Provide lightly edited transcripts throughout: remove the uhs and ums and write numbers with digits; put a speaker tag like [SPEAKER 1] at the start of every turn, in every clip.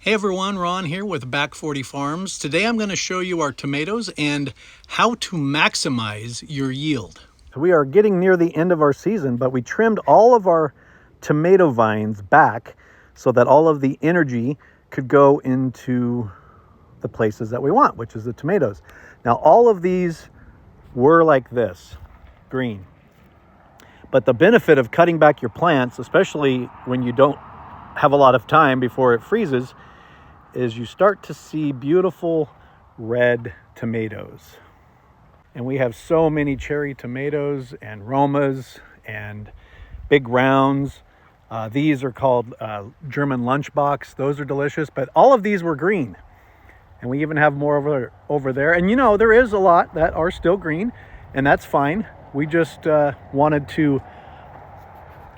[SPEAKER 1] Hey everyone, Ron here with Back 40 Farms. Today I'm going to show you our tomatoes and how to maximize your yield.
[SPEAKER 2] We are getting near the end of our season, but we trimmed all of our tomato vines back so that all of the energy could go into the places that we want, which is the tomatoes. Now all of these were like this, green. But the benefit of cutting back your plants, especially when you don't have a lot of time before it freezes, is you start to see beautiful red tomatoes. And we have so many cherry tomatoes and Romas and big rounds. These are called German lunchbox. Those are delicious, but all of these were green. And we even have more over there. And you know, there is a lot that are still green, and that's fine. We just wanted to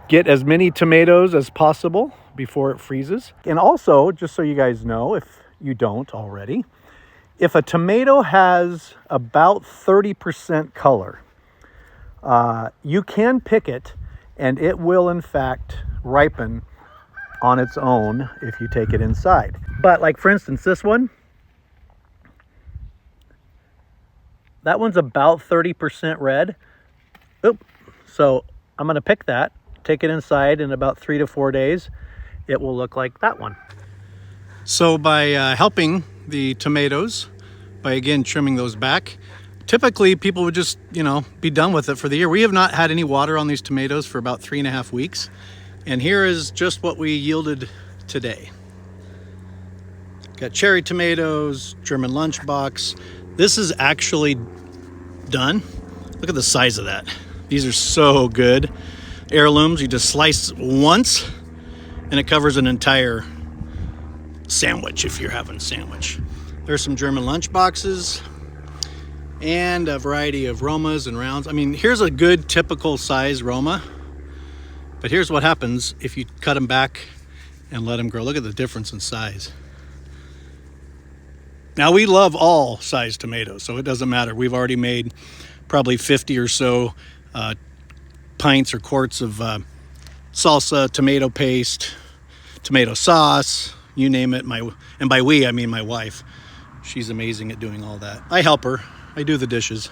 [SPEAKER 2] get as many tomatoes as possible before it freezes. And also, just so you guys know, if you don't already, if a tomato has about 30% color, you can pick it and it will in fact ripen on its own if you take it inside. But like for instance, this one, that one's about 30% red. Oop. So I'm gonna pick that, take it inside in about 3 to 4 days. It will look like that one.
[SPEAKER 1] So by helping the tomatoes, by again trimming those back, typically people would just, be done with it for the year. We have not had any water on these tomatoes for about 3.5 weeks. And here is just what we yielded today. Got cherry tomatoes, German lunchbox. This is actually done. Look at the size of that. These are so good. Heirlooms, you just slice once and it covers an entire sandwich if you're having a sandwich. There's some German lunch boxes and a variety of Romas and rounds. I mean, here's a good typical size Roma, but here's what happens if you cut them back and let them grow. Look at the difference in size. Now we love all size tomatoes, so it doesn't matter. We've already made probably 50 or so pints or quarts of salsa, tomato paste, tomato sauce, you name it. And by we, I mean my wife. She's amazing at doing all that. I help her. I do the dishes.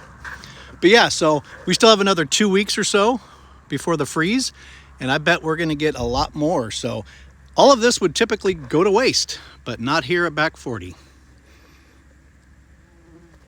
[SPEAKER 1] But yeah, so we still have another 2 weeks or so before the freeze, and I bet we're going to get a lot more. So all of this would typically go to waste, but not here at Back 40.